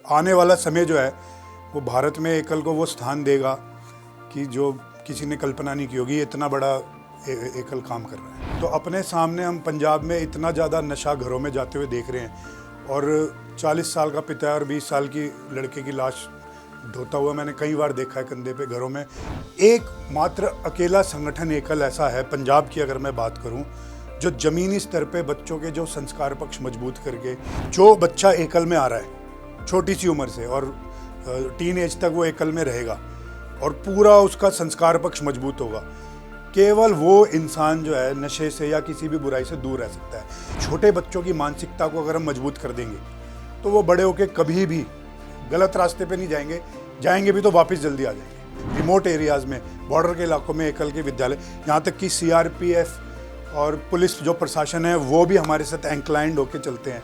आने वाला समय जो है वो भारत में एकल को वो स्थान देगा कि जो किसी ने कल्पना नहीं की होगी। इतना बड़ा एकल काम कर रहा है। तो अपने सामने हम पंजाब में इतना ज़्यादा नशा घरों में जाते हुए देख रहे हैं और 40 साल का पिता और 20 साल की लड़के की लाश धोता हुआ मैंने कई बार देखा है कंधे पे घरों में। एक मात्र अकेला संगठन एकल ऐसा है पंजाब की, अगर मैं बात करूं, जो ज़मीनी स्तर पे बच्चों के जो संस्कार पक्ष मजबूत करके, जो बच्चा एकल में आ रहा है छोटी सी उम्र से और टीन एज तक वो एकल में रहेगा और पूरा उसका संस्कार पक्ष मजबूत होगा, केवल वो इंसान जो है नशे से या किसी भी बुराई से दूर रह सकता है। छोटे बच्चों की मानसिकता को अगर हम मजबूत कर देंगे तो वो बड़े होकर कभी भी गलत रास्ते पे नहीं जाएंगे, जाएंगे भी तो वापस जल्दी आ जाएंगे। रिमोट एरियाज़ में, बॉर्डर के इलाकों में एकल के विद्यालय, यहाँ तक कि CRPF और पुलिस जो प्रशासन है वो भी हमारे साथ इंक्लाइंड होकर चलते हैं।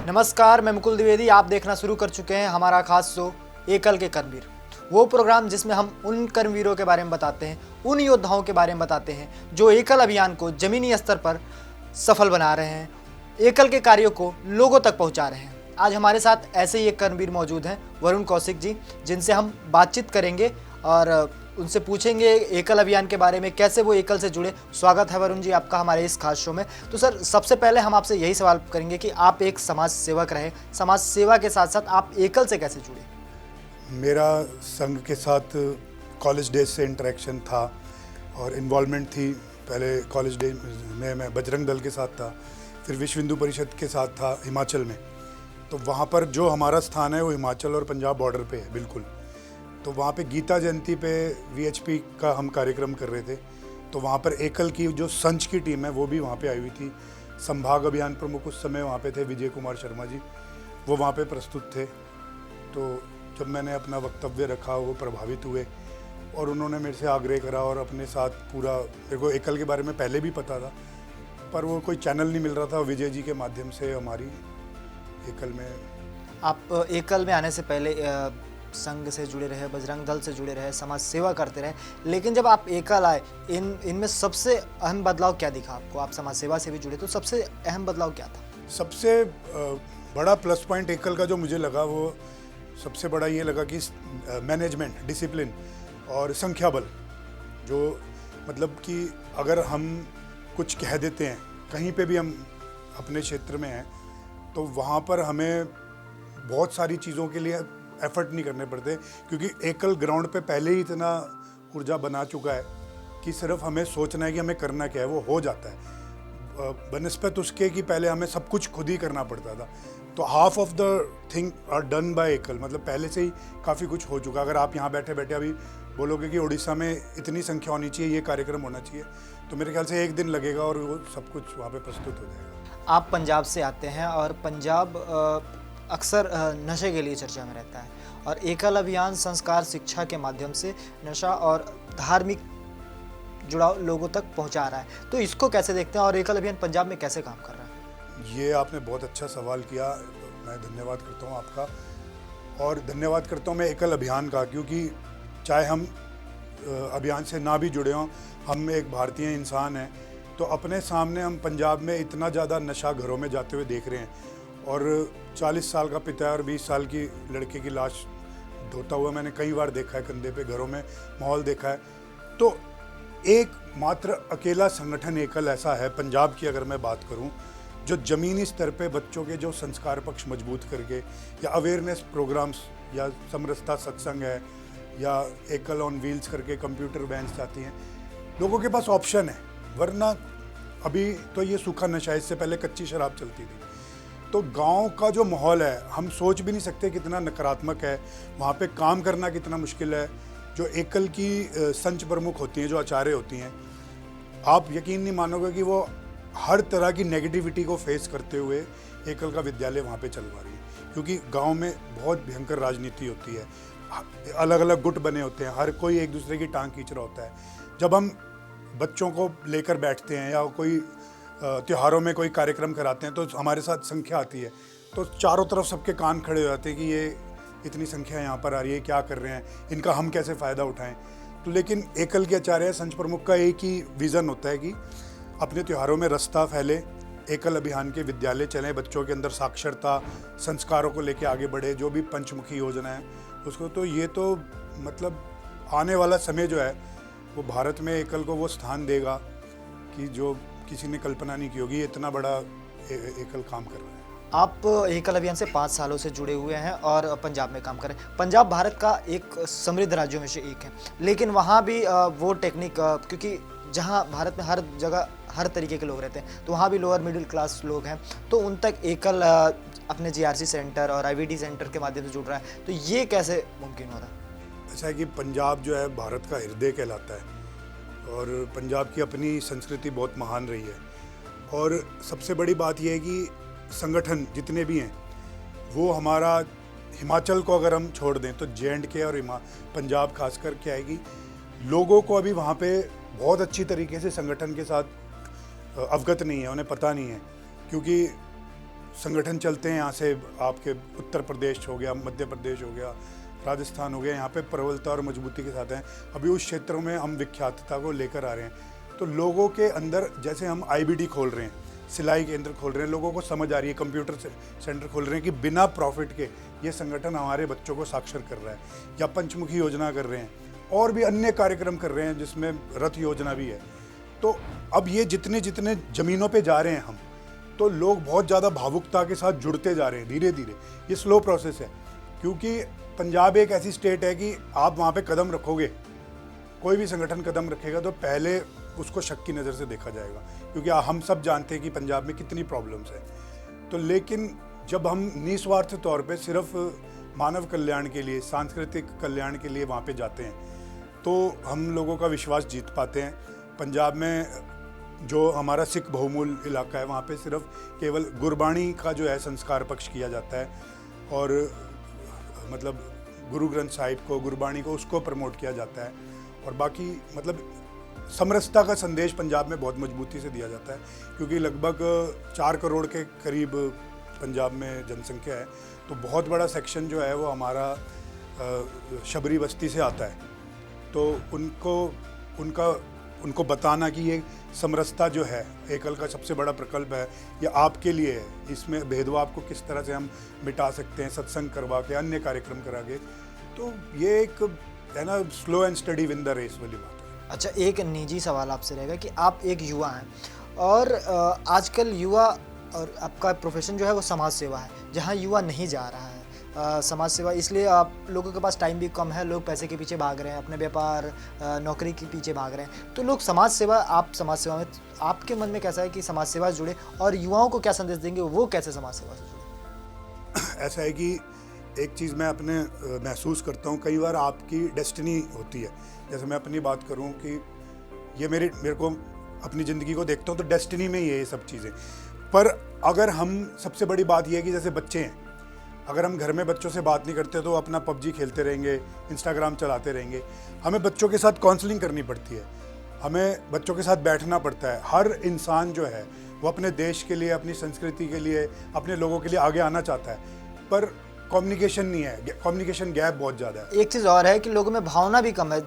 नमस्कार, मैं मुकुल द्विवेदी। आप देखना शुरू कर चुके हैं हमारा खास शो एकल के कर्मवीर, वो प्रोग्राम जिसमें हम उन कर्मवीरों के बारे में बताते हैं, उन योद्धाओं के बारे में बताते हैं जो एकल अभियान को जमीनी स्तर पर सफल बना रहे हैं, एकल के कार्यों को लोगों तक पहुंचा रहे हैं। आज हमारे साथ ऐसे ही एक कर्मवीर मौजूद हैं, वरुण कौशिक जी, जिनसे हम बातचीत करेंगे और उनसे पूछेंगे एकल अभियान के बारे में, कैसे वो एकल से जुड़े। स्वागत है वरुण जी आपका हमारे इस खास शो में। तो सर, सबसे पहले हम आपसे यही सवाल करेंगे कि आप एक समाज सेवक रहे, समाज सेवा के साथ साथ आप एकल से कैसे जुड़े? मेरा संघ के साथ कॉलेज डेज से इंटरेक्शन था और इन्वॉल्वमेंट थी। पहले कॉलेज डेज में मैं बजरंग दल के साथ था, फिर विश्व हिंदू परिषद के साथ था हिमाचल में। तो वहाँ पर जो हमारा स्थान है वो हिमाचल और पंजाब बॉर्डर पे है बिल्कुल। तो वहाँ पे गीता जयंती पे VHP का हम कार्यक्रम कर रहे थे, तो वहाँ पर एकल की जो संच की टीम है वो भी वहाँ पे आई हुई थी। संभाग अभियान प्रमुख उस समय वहाँ पे थे विजय कुमार शर्मा जी, वो वहाँ पे प्रस्तुत थे। तो जब मैंने अपना वक्तव्य रखा वो प्रभावित हुए और उन्होंने मेरे से आग्रह करा और अपने साथ पूरा, मेरे को एकल के बारे में पहले भी पता था पर वो कोई चैनल नहीं मिल रहा था। विजय जी के माध्यम से हमारी एकल में। आप एकल में आने से पहले संघ से जुड़े रहे, बजरंग दल से जुड़े रहे, समाज सेवा करते रहे, लेकिन जब आप एकल आए, इनमें सबसे अहम बदलाव क्या दिखा आपको? आप समाज सेवा से भी जुड़े, तो सबसे अहम बदलाव क्या था? सबसे बड़ा प्लस पॉइंट एकल का जो मुझे लगा, वो सबसे बड़ा ये लगा कि मैनेजमेंट, डिसिप्लिन और संख्या बल। जो मतलब कि अगर हम कुछ कह देते हैं, कहीं पे भी हम अपने क्षेत्र में हैं, तो वहाँ पर हमें बहुत सारी चीज़ों के लिए एफर्ट नहीं करने पड़ते, क्योंकि एकल ग्राउंड पे पहले ही इतना ऊर्जा बना चुका है कि सिर्फ हमें सोचना है कि हमें करना क्या है, वो हो जाता है। बनस्पत उसके कि पहले हमें सब कुछ खुद ही करना पड़ता था। तो half of the thing are done by एकल, मतलब पहले से ही काफ़ी कुछ हो चुका। अगर आप यहाँ बैठे बैठे अभी बोलोगे कि उड़ीसा में इतनी संख्या होनी चाहिए, ये कार्यक्रम होना चाहिए, तो मेरे ख्याल से एक दिन लगेगा और वो सब कुछ वहाँ पे प्रस्तुत हो जाएगा। आप पंजाब से आते हैं और पंजाब अक्सर नशे के लिए चर्चा में रहता है और एकल अभियान संस्कार शिक्षा के माध्यम से नशा और धार्मिक जुड़ाव लोगों तक पहुंचा रहा है, तो इसको कैसे देखते हैं और एकल अभियान पंजाब में कैसे काम कर रहा है? ये आपने बहुत अच्छा सवाल किया, मैं धन्यवाद करता हूँ आपका और धन्यवाद करता हूँ मैं एकल अभियान का, क्योंकि चाहे हम अभियान से ना भी जुड़े हों, हम एक भारतीय इंसान हैं। तो अपने सामने हम पंजाब में इतना ज़्यादा नशा घरों में जाते हुए देख रहे हैं और 40 साल का पिता और 20 साल की लड़के की लाश धोता हुआ मैंने कई बार देखा है कंधे पे, घरों में माहौल देखा है। तो एक मात्र अकेला संगठन एकल ऐसा है पंजाब की, अगर मैं बात करूं, जो ज़मीनी स्तर पे बच्चों के जो संस्कार पक्ष मजबूत करके, या अवेयरनेस प्रोग्राम्स, या समरसता सत्संग है, या एकल ऑन व्हील्स करके कंप्यूटर वैन्स आती हैं, लोगों के पास ऑप्शन है। वरना अभी तो ये सूखा नशा, इससे पहले कच्ची शराब चलती थी। तो गांव का जो माहौल है, हम सोच भी नहीं सकते कितना नकारात्मक है, वहाँ पे काम करना कितना मुश्किल है। जो एकल की संच प्रमुख होती हैं, जो आचार्य होती हैं, आप यकीन नहीं मानोगे कि वो हर तरह की नेगेटिविटी को फेस करते हुए एकल का विद्यालय वहाँ पे चलवा रही है। क्योंकि गांव में बहुत भयंकर राजनीति होती है, अलग अलग गुट बने होते हैं, हर कोई एक दूसरे की टांग खींच रहा होता है। जब हम बच्चों को लेकर बैठते हैं या कोई त्योहारों में कोई कार्यक्रम कराते हैं, तो हमारे साथ संख्या आती है, तो चारों तरफ सबके कान खड़े हो जाते हैं कि ये इतनी संख्या यहाँ पर आ रही है, क्या कर रहे हैं, इनका हम कैसे फ़ायदा उठाएं। तो लेकिन एकल के आचार्य संघ प्रमुख का एक ही विज़न होता है कि अपने त्योहारों में रस्ता फैले, एकल अभियान के विद्यालय चलें, बच्चों के अंदर साक्षरता, संस्कारों को लेके आगे बढ़े, जो भी पंचमुखी योजना है उसको। तो ये तो मतलब आने वाला समय जो है वो भारत में एकल को वो स्थान देगा कि जो किसी ने कल्पना नहीं की होगी। ये इतना बड़ा एकल काम कर रहा है। आप एकल अभियान से 5 सालों से जुड़े हुए हैं और पंजाब में काम कर रहे हैं। पंजाब भारत का एक समृद्ध राज्यों में से एक है, लेकिन वहाँ भी वो टेक्निक, क्योंकि जहाँ भारत में हर जगह हर तरीके के लोग रहते हैं, तो वहाँ भी लोअर मिडिल क्लास लोग हैं, तो उन तक एकल अपने जीआरसी सेंटर और आईवीडी सेंटर के माध्यम से जुड़ रहा है। तो ये कैसे मुमकिन हो रहा है? ऐसा है कि पंजाब जो है भारत का हृदय कहलाता है और पंजाब की अपनी संस्कृति बहुत महान रही है। और सबसे बड़ी बात यह है कि संगठन जितने भी हैं वो हमारा हिमाचल को अगर हम छोड़ दें तो जे&के और पंजाब खासकर क्या है कि लोगों को अभी वहाँ पे बहुत अच्छी तरीके से संगठन के साथ अवगत नहीं है, उन्हें पता नहीं है, क्योंकि संगठन चलते हैं यहाँ से आपके उत्तर प्रदेश हो गया, मध्य प्रदेश हो गया, राजस्थान हो गया, यहाँ पे प्रबलता और मजबूती के साथ हैं। अभी उस क्षेत्रों में हम विख्यातता को लेकर आ रहे हैं, तो लोगों के अंदर जैसे हम आईबीडी खोल रहे हैं, सिलाई केंद्र खोल रहे हैं, लोगों को समझ आ रही है, कंप्यूटर सेंटर खोल रहे हैं कि बिना प्रॉफिट के ये संगठन हमारे बच्चों को साक्षर कर रहा है, या पंचमुखी योजना कर रहे हैं और भी अन्य कार्यक्रम कर रहे हैं जिसमें रथ योजना भी है। तो अब ये जितने जितने ज़मीनों पे जा रहे हैं हम, तो लोग बहुत ज़्यादा भावुकता के साथ जुड़ते जा रहे हैं धीरे धीरे। ये स्लो प्रोसेस है, क्योंकि पंजाब एक ऐसी स्टेट है कि आप वहाँ पे कदम रखोगे, कोई भी संगठन कदम रखेगा तो पहले उसको शक की नज़र से देखा जाएगा, क्योंकि हम सब जानते हैं कि पंजाब में कितनी प्रॉब्लम्स हैं। तो लेकिन जब हम निस्वार्थ तौर पे सिर्फ मानव कल्याण के लिए, सांस्कृतिक कल्याण के लिए वहाँ पे जाते हैं, तो हम लोगों का विश्वास जीत पाते हैं। पंजाब में जो हमारा सिख बहुमूल इलाका है, वहाँ पे सिर्फ केवल गुरबाणी का जो है संस्कार पक्ष किया जाता है और मतलब गुरु ग्रंथ साहिब को, गुरबाणी को, उसको प्रमोट किया जाता है। और बाकी मतलब समरसता का संदेश पंजाब में बहुत मजबूती से दिया जाता है, क्योंकि लगभग 4 करोड़ के करीब पंजाब में जनसंख्या है। तो बहुत बड़ा सेक्शन जो है वो हमारा शबरी बस्ती से आता है। तो उनको बताना कि ये समरसता जो है एकल का सबसे बड़ा प्रकल्प है, ये आपके लिए है, इसमें भेदभाव को किस तरह से हम मिटा सकते हैं, सत्संग करवा के, अन्य कार्यक्रम करा के। तो ये एक है ना, slow and steady win the race वाली बात है। अच्छा, एक निजी सवाल आपसे रहेगा कि आप एक युवा हैं और आजकल युवा और आपका प्रोफेशन जो है वो समाज सेवा है, जहाँ युवा नहीं जा रहा है समाज सेवा, इसलिए आप लोगों के पास टाइम भी कम है, लोग पैसे के पीछे भाग रहे हैं, अपने व्यापार नौकरी के पीछे भाग रहे हैं। तो लोग समाज सेवा, आप समाज सेवा में, आपके मन में कैसा है कि समाज सेवा से जुड़े, और युवाओं को क्या संदेश देंगे, वो कैसे समाज सेवा से जुड़े? ऐसा है कि एक चीज़ मैं अपने महसूस करता हूँ, कई बार आपकी डेस्टिनी होती है। जैसे मैं अपनी बात करूँ कि ये मेरे को अपनी ज़िंदगी को देखता हूँ तो डेस्टिनी में ही है ये सब चीज़ें। पर अगर हम, सबसे बड़ी बात ये है कि जैसे बच्चे हैं, अगर हम घर में बच्चों से बात नहीं करते तो अपना पबजी खेलते रहेंगे, इंस्टाग्राम चलाते रहेंगे। हमें बच्चों के साथ काउंसलिंग करनी पड़ती है, हमें बच्चों के साथ बैठना पड़ता है। हर इंसान जो है वो अपने देश के लिए, अपनी संस्कृति के लिए, अपने लोगों के लिए आगे आना चाहता है, पर कम्युनिकेशन नहीं है, कम्युनिकेशन गैप बहुत ज़्यादा है। एक चीज़ और है कि लोगों में भावना भी कम है,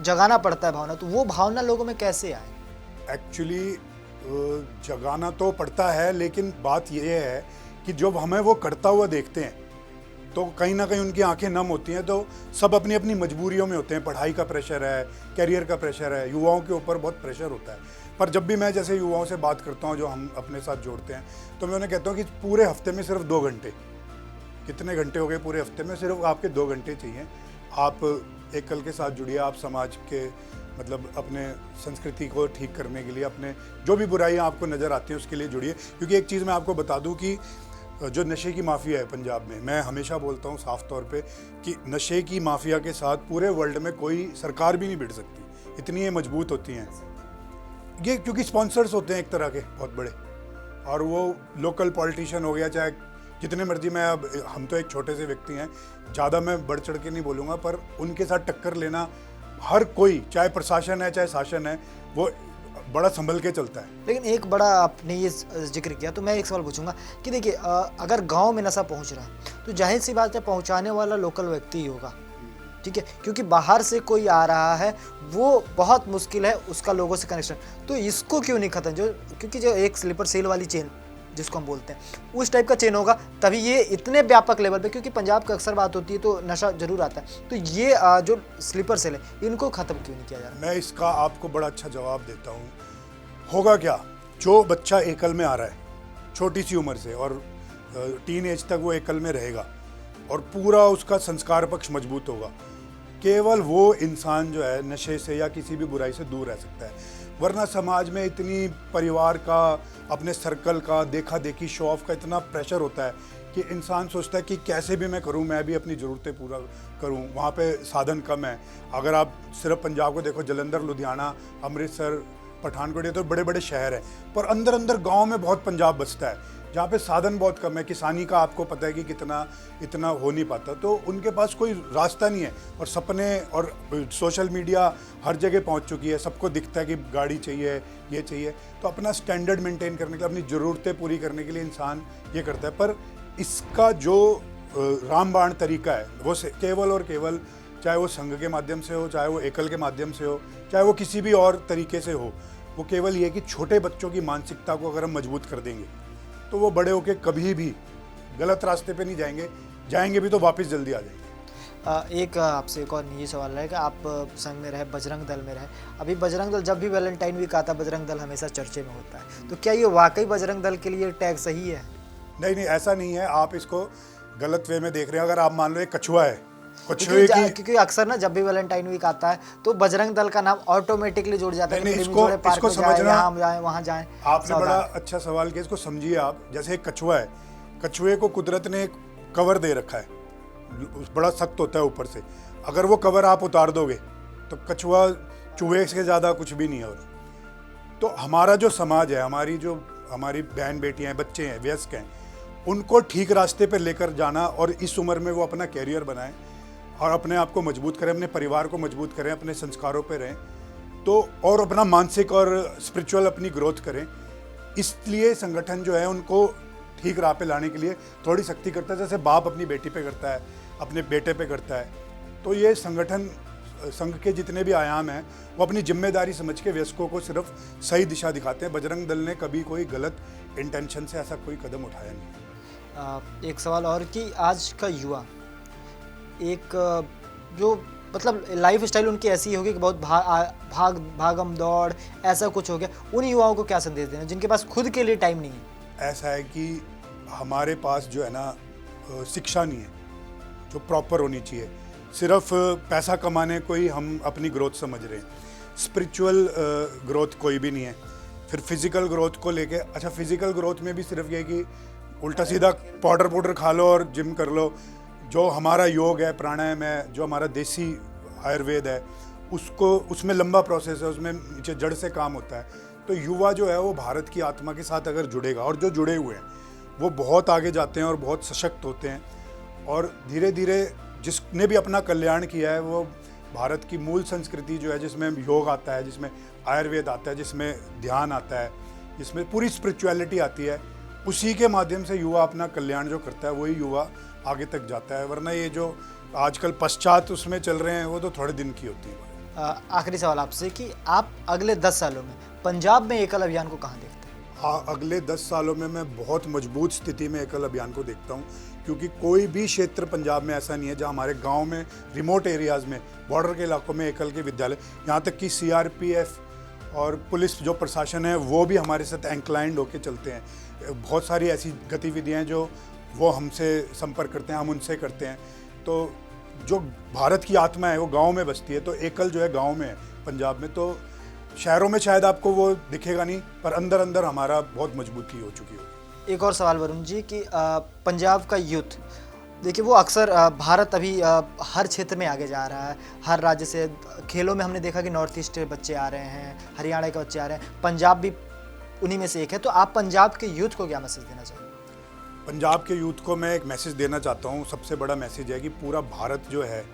जगाना पड़ता है भावना, तो वो भावना लोगों में कैसे आए? एक्चुअली जगाना तो पड़ता है, लेकिन बात ये है कि जब हमें वो करता हुआ देखते हैं तो कहीं ना कहीं उनकी आंखें नम होती हैं। तो सब अपनी अपनी मजबूरियों में होते हैं, पढ़ाई का प्रेशर है, कैरियर का प्रेशर है, युवाओं के ऊपर बहुत प्रेशर होता है। पर जब भी मैं जैसे युवाओं से बात करता हूँ जो हम अपने साथ जोड़ते हैं, तो मैं उन्हें कहता हूँ कि पूरे हफ्ते में सिर्फ 2 घंटे, कितने घंटे हो गए पूरे हफ्ते में, सिर्फ आपके 2 घंटे चाहिए। आप एकल के साथ जुड़िए, आप समाज के मतलब अपने संस्कृति को ठीक करने के लिए, अपने जो भी बुराइयां आपको नज़र आती हैं उसके लिए जुड़िए। क्योंकि एक चीज़ मैं आपको बता दूं कि जो नशे की माफिया है पंजाब में, मैं हमेशा बोलता हूं साफ तौर पे कि नशे की माफिया के साथ पूरे वर्ल्ड में कोई सरकार भी नहीं भिड़ सकती, इतनी ये मजबूत होती हैं ये, क्योंकि स्पॉन्सर्स होते हैं एक तरह के बहुत बड़े, और वो लोकल पॉलिटिशियन हो गया, चाहे जितने मर्जी, मैं अब हम तो एक छोटे से व्यक्ति हैं, ज़्यादा मैं बढ़ चढ़ के नहीं बोलूँगा, पर उनके साथ टक्कर लेना हर कोई, चाहे प्रशासन है चाहे शासन है, वो बड़ा संभल के चलता है। लेकिन एक बड़ा आपने ये जिक्र किया, तो मैं एक सवाल पूछूंगा कि देखिए, अगर गांव में नशा पहुंच रहा है तो जाहिर सी बात है पहुंचाने वाला लोकल व्यक्ति ही होगा, ठीक है, क्योंकि बाहर से कोई आ रहा है वो बहुत मुश्किल है उसका लोगों से कनेक्शन। तो इसको क्यों नहीं खत्म, जो क्योंकि जो एक स्लीपर सेल वाली चेन जिसको हम बोलते हैं उस टाइप का चेन होगा तभी ये इतने व्यापक लेवल पे, क्योंकि पंजाब का अक्सर बात होती है तो नशा जरूर आता है, तो ये जो स्लीपर सेल है इनको ख़त्म क्यों नहीं किया जा रहा? मैं इसका आपको बड़ा अच्छा जवाब देता हूँ। होगा क्या, जो बच्चा एकल में आ रहा है छोटी सी उम्र से और टीन एज तक वो एकल में रहेगा और पूरा उसका संस्कार पक्ष मजबूत होगा, केवल वो इंसान जो है नशे से या किसी भी बुराई से दूर रह सकता है। वरना समाज में इतनी परिवार का, अपने सर्कल का देखा देखी, शो ऑफ का इतना प्रेशर होता है कि इंसान सोचता है कि कैसे भी मैं करूं, मैं भी अपनी ज़रूरतें पूरा करूं। वहाँ पे साधन कम है। अगर आप सिर्फ पंजाब को देखो, जलंधर, लुधियाना, अमृतसर, पठानकोट, ये तो बड़े बड़े शहर हैं, पर अंदर अंदर गांव में बहुत पंजाब बसता है जहाँ पे साधन बहुत कम है। किसानी का आपको पता है कि कितना इतना हो नहीं पाता, तो उनके पास कोई रास्ता नहीं है। और सपने और सोशल मीडिया हर जगह पहुँच चुकी है, सबको दिखता है कि गाड़ी चाहिए, ये चाहिए, तो अपना स्टैंडर्ड मेंटेन करने के लिए, अपनी ज़रूरतें पूरी करने के लिए इंसान ये करता है। पर इसका जो रामबाण तरीका है वो केवल और केवल, चाहे वो संघ के माध्यम से हो, चाहे वो एकल के माध्यम से हो, चाहे वो किसी भी और तरीके से हो, वो केवल ये कि छोटे बच्चों की मानसिकता को अगर हम मजबूत कर देंगे तो वो बड़े होके कभी भी गलत रास्ते पे नहीं जाएंगे, जाएंगे भी तो वापस जल्दी आ जाएंगे। एक आपसे एक और निजी सवाल रहेगा, आप संघ में रहे, बजरंग दल में रहे, अभी बजरंग दल जब भी वैलेंटाइन वीक आता है बजरंग दल हमेशा चर्चे में होता है, तो क्या ये वाकई बजरंग दल के लिए टैग सही है? नहीं नहीं, ऐसा नहीं है, आप इसको गलत वे में देख रहे हैं। अगर आप मान लो एक कछुआ है, कछुए की, क्योंकि अक्सर ना जब भी वैलेंटाइन वीक आता है तो बजरंग दल का नाम ऑटोमेटिकली जुड़ जाता है। नहीं, इसको समझना, वहाँ जाएं। आपने बड़ा अच्छा सवाल किया, इसको समझिए आप। जैसे एक कछुआ है, कछुए को कुदरत ने एक कवर दे रखा है, बड़ा सख्त होता है ऊपर से। अगर वो कवर आप उतार दोगे तो कछुआ चूहे से ज़्यादा कुछ भी नहीं है। और तो हमारा जो समाज है, हमारी बहन बेटियाँ हैं, बच्चे हैं, वयस्क हैं, उनको ठीक रास्ते पर लेकर जाना और इस उम्र में वो अपना कैरियर बनाएं और अपने आप को मजबूत करें, अपने परिवार को मजबूत करें, अपने संस्कारों पे रहें, तो और अपना मानसिक और स्पिरिचुअल अपनी ग्रोथ करें। इसलिए संगठन जो है उनको ठीक राह पे लाने के लिए थोड़ी सख्ती करता है, जैसे बाप अपनी बेटी पे करता है, अपने बेटे पे करता है। तो ये संगठन, संघ के जितने भी आयाम हैं, वो अपनी जिम्मेदारी समझ के वयस्कों को सिर्फ सही दिशा दिखाते हैं। बजरंग दल ने कभी कोई गलत इंटेंशन से ऐसा कोई कदम उठाया नहीं। एक सवाल और कि आज का युवा एक जो मतलब लाइफ स्टाइल उनकी ऐसी होगी कि बहुत भागम दौड़ ऐसा कुछ हो गया, उन युवाओं को क्या संदेश देना जिनके पास खुद के लिए टाइम नहीं है? ऐसा है कि हमारे पास जो है ना शिक्षा नहीं है जो प्रॉपर होनी चाहिए। सिर्फ पैसा कमाने को ही हम अपनी ग्रोथ समझ रहे हैं, स्पिरिचुअल ग्रोथ कोई भी नहीं है। फिर फिजिकल ग्रोथ को लेके, अच्छा फिजिकल ग्रोथ में भी सिर्फ ये कि उल्टा सीधा पाउडर खा लो और जिम कर लो। जो हमारा योग है, प्राणायाम है, जो हमारा देसी आयुर्वेद है, उसमें लंबा प्रोसेस है, उसमें नीचे जड़ से काम होता है। तो युवा जो है वो भारत की आत्मा के साथ अगर जुड़ेगा, और जो जुड़े हुए हैं वो बहुत आगे जाते हैं और बहुत सशक्त होते हैं। और धीरे धीरे जिसने भी अपना कल्याण किया है, वो भारत की मूल संस्कृति जो है, जिसमें योग आता है, जिसमें आयुर्वेद आता है, जिसमें ध्यान आता है, जिसमें पूरी स्पिरिचुअलिटी आती है, उसी के माध्यम से युवा अपना कल्याण जो करता है वही युवा आगे तक जाता है। वरना ये जो आजकल पश्चात उसमें चल रहे हैं वो तो थोड़े दिन की होती है। आखिरी सवाल आपसे कि आप अगले 10 सालों में पंजाब में एकल अभियान को कहाँ देखते हैं? अगले 10 सालों में मैं बहुत मजबूत स्थिति में एकल अभियान को देखता हूँ, क्योंकि कोई भी क्षेत्र पंजाब में ऐसा नहीं है जहाँ हमारे गांव में, रिमोट एरियाज़ में, बॉर्डर के इलाकों में एकल के विद्यालय, यहाँ तक कि CRPF और पुलिस जो प्रशासन है वो भी हमारे साथ इंक्लाइंड होकर चलते हैं। बहुत सारी ऐसी गतिविधियाँ हैं जो वो हमसे संपर्क करते हैं, हम उनसे करते हैं। तो जो भारत की आत्मा है वो गांव में बसती है, तो एकल जो है गांव में है पंजाब में। तो शहरों में शायद आपको वो दिखेगा नहीं, पर अंदर अंदर हमारा बहुत मजबूती हो चुकी होगी। एक और सवाल वरुण जी कि पंजाब का यूथ, देखिए वो अक्सर भारत अभी हर क्षेत्र में आगे जा रहा है, हर राज्य से। खेलों में हमने देखा कि नॉर्थ ईस्ट के बच्चे आ रहे हैं, हरियाणा के बच्चे आ रहे हैं, पंजाब भी उन्हीं में से एक है। तो आप पंजाब के यूथ को क्या मैसेज देना चाहेंगे? पंजाब के यूथ को मैं एक मैसेज देना चाहता हूँ। सबसे बड़ा मैसेज है कि पूरा भारत जो है,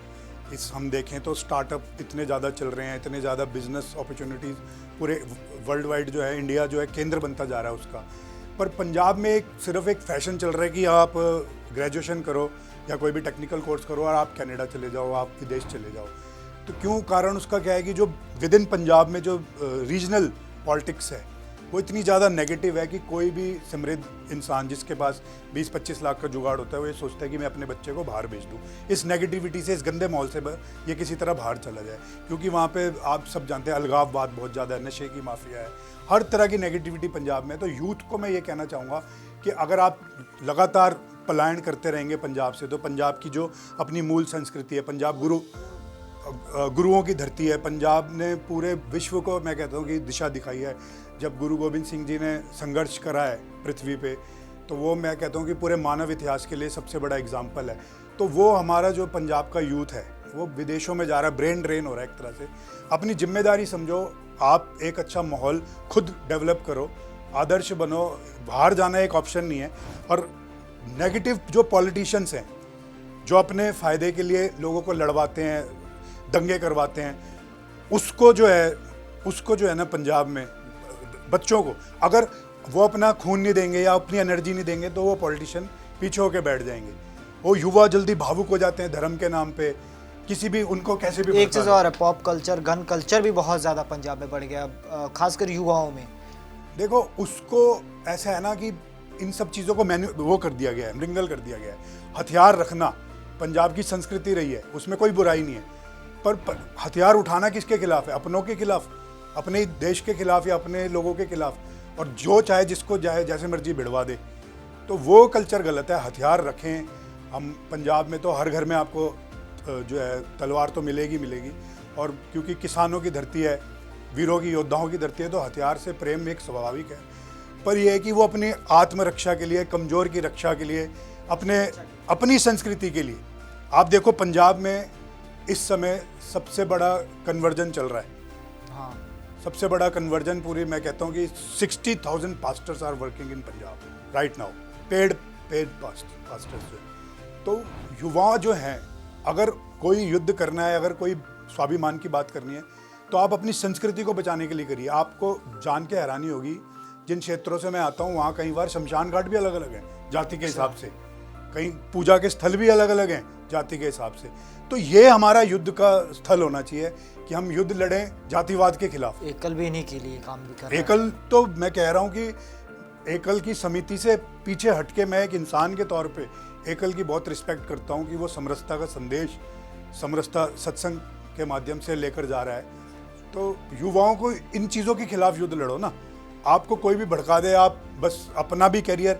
हम देखें तो स्टार्टअप इतने ज़्यादा चल रहे हैं, इतने ज़्यादा बिजनेस अपॉर्चुनिटीज़ पूरे वर्ल्ड वाइड जो है, इंडिया जो है केंद्र बनता जा रहा है उसका। पर पंजाब में सिर्फ एक फैशन चल रहा है कि आप ग्रेजुएशन करो, या कोई भी टेक्निकल कोर्स करो और आप कनाडा चले जाओ, आप विदेश चले जाओ। तो क्यों? कारण उसका क्या है कि जो विद इन पंजाब में जो रीजनल पॉलिटिक्स है वो इतनी ज़्यादा नेगेटिव है कि कोई भी समृद्ध इंसान जिसके पास 20-25 लाख का जुगाड़ होता है वो ये सोचता है कि मैं अपने बच्चे को बाहर भेज दूँ। इस नेगेटिविटी से, इस गंदे माहौल से ये किसी तरह बाहर चला जाए, क्योंकि वहाँ पे आप सब जानते हैं अलगाववाद बहुत ज़्यादा है, नशे की माफिया है, हर तरह की नेगेटिविटी पंजाब में। तो यूथ को मैं ये कहना चाहूँगा कि अगर आप लगातार पलायन करते रहेंगे पंजाब से, तो पंजाब की जो अपनी मूल संस्कृति है, पंजाब गुरुओं की धरती है, पंजाब ने पूरे विश्व को मैं कहता हूँ कि दिशा दिखाई है। जब गुरु गोविंद सिंह जी ने संघर्ष करा है पृथ्वी पे, तो वो मैं कहता हूँ कि पूरे मानव इतिहास के लिए सबसे बड़ा एग्जाम्पल है। तो वो हमारा जो पंजाब का यूथ है वो विदेशों में जा रहा है, ब्रेन ड्रेन हो रहा है एक तरह से। अपनी जिम्मेदारी समझो, आप एक अच्छा माहौल खुद डेवलप करो, आदर्श बनो, बाहर जाना एक ऑप्शन नहीं है। और नेगेटिव जो पॉलिटिशियंस हैं जो अपने फ़ायदे के लिए लोगों को लड़वाते हैं, दंगे करवाते हैं, उसको जो है ना पंजाब में बच्चों को अगर वो अपना खून नहीं देंगे या अपनी एनर्जी नहीं देंगे तो वो पॉलिटिशियन पीछे होके बैठ जाएंगे। वो युवा जल्दी भावुक हो जाते हैं धर्म के नाम पे, किसी भी उनको कैसे भी। एक चीज़ और है, पॉप कल्चर, गन कल्चर भी बहुत ज़्यादा पंजाब में बढ़ गया, खासकर युवाओं में। देखो उसको ऐसा है ना कि इन सब चीज़ों को वो कर दिया गया है, मृंगल कर दिया गया है। हथियार रखना पंजाब की संस्कृति रही है, उसमें कोई बुराई नहीं है, पर हथियार उठाना किसके खिलाफ है? अपनों के खिलाफ, अपने देश के खिलाफ या अपने लोगों के खिलाफ। और जो चाहे जिसको चाहे जैसे मर्जी भिड़वा दे, तो वो कल्चर गलत है। हथियार रखें। हम पंजाब में तो हर घर में आपको जो है तलवार तो मिलेगी। और क्योंकि किसानों की धरती है, वीरों की, योद्धाओं की धरती है, तो हथियार से प्रेम एक स्वाभाविक है। पर यह है कि वो अपनी आत्मरक्षा के लिए, कमज़ोर की रक्षा के लिए, अपनी संस्कृति के लिए। आप देखो पंजाब में इस समय सबसे बड़ा कन्वर्जन चल रहा है। हाँ, सबसे बड़ा कन्वर्जन पूरी मैं कहता हूँ कि 60,000 pastors are working in Punjab right now, paid pastors जो। तो युवा जो हैं, अगर कोई युद्ध करना है, अगर कोई स्वाभिमान की बात करनी है, तो आप अपनी संस्कृति को बचाने के लिए करिए। आपको जान के हैरानी होगी, जिन क्षेत्रों से मैं आता हूँ वहाँ कई बार शमशान घाट भी अलग अलग हैं जाति के हिसाब से, कहीं पूजा के स्थल भी अलग अलग हैं जाति के हिसाब से। तो ये हमारा युद्ध का स्थल होना चाहिए कि हम युद्ध लड़ें जातिवाद के खिलाफ। एकल भी इन्हीं के लिए काम भी कर रहा है। एकल तो मैं कह रहा हूँ कि एकल की समिति से पीछे हटके मैं एक इंसान के तौर पे एकल की बहुत रिस्पेक्ट करता हूँ कि वो समरसता का संदेश, समरसता सत्संग के माध्यम से लेकर जा रहा है। तो युवाओं को इन चीज़ों के खिलाफ युद्ध लड़ो ना। आपको कोई भी भड़का दे, आप बस अपना भी करियर,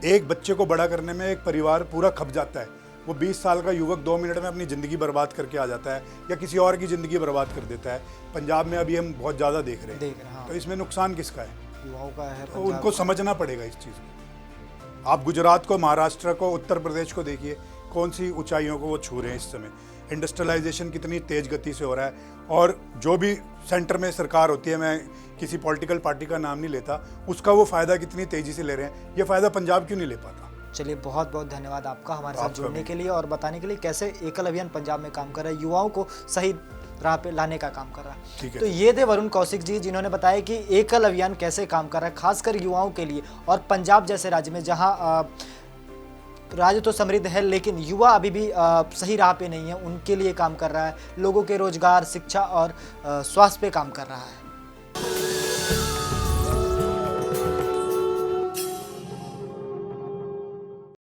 एक बच्चे को बड़ा करने में एक परिवार पूरा खप जाता है। वो 20 साल का युवक 2 मिनट में अपनी ज़िंदगी बर्बाद करके आ जाता है या किसी और की ज़िंदगी बर्बाद कर देता है। पंजाब में अभी हम बहुत ज़्यादा देख रहे हैं। हाँ। तो इसमें नुकसान किसका है? युवाओं का है। तो उनको समझना पड़ेगा इस चीज़ को। आप गुजरात को, महाराष्ट्र को, उत्तर प्रदेश को देखिए, कौन सी ऊंचाइयों को वो छू रहे हैं इस समय। इंडस्ट्रियलाइजेशन कितनी तेज़ गति से हो रहा है। और जो भी सेंटर में सरकार होती है, मैं किसी पॉलिटिकल पार्टी का नाम नहीं लेता, उसका वो फ़ायदा कितनी तेज़ी से ले रहे हैं। ये फ़ायदा पंजाब क्यों नहीं ले पाता? चलिए, बहुत बहुत धन्यवाद आपका हमारे साथ जुड़ने के लिए और बताने के लिए कैसे एकल अभियान पंजाब में काम कर रहा है, युवाओं को सही राह पे लाने का काम कर रहा है। तो ये थे वरुण कौशिक जी, जिन्होंने बताया कि एकल अभियान कैसे काम कर रहा है, खासकर युवाओं के लिए। और पंजाब जैसे राज्य में जहाँ राज्य तो समृद्ध है लेकिन युवा अभी भी सही राह पे नहीं है, उनके लिए काम कर रहा है, लोगों के रोजगार, शिक्षा और स्वास्थ्य पे काम कर रहा है।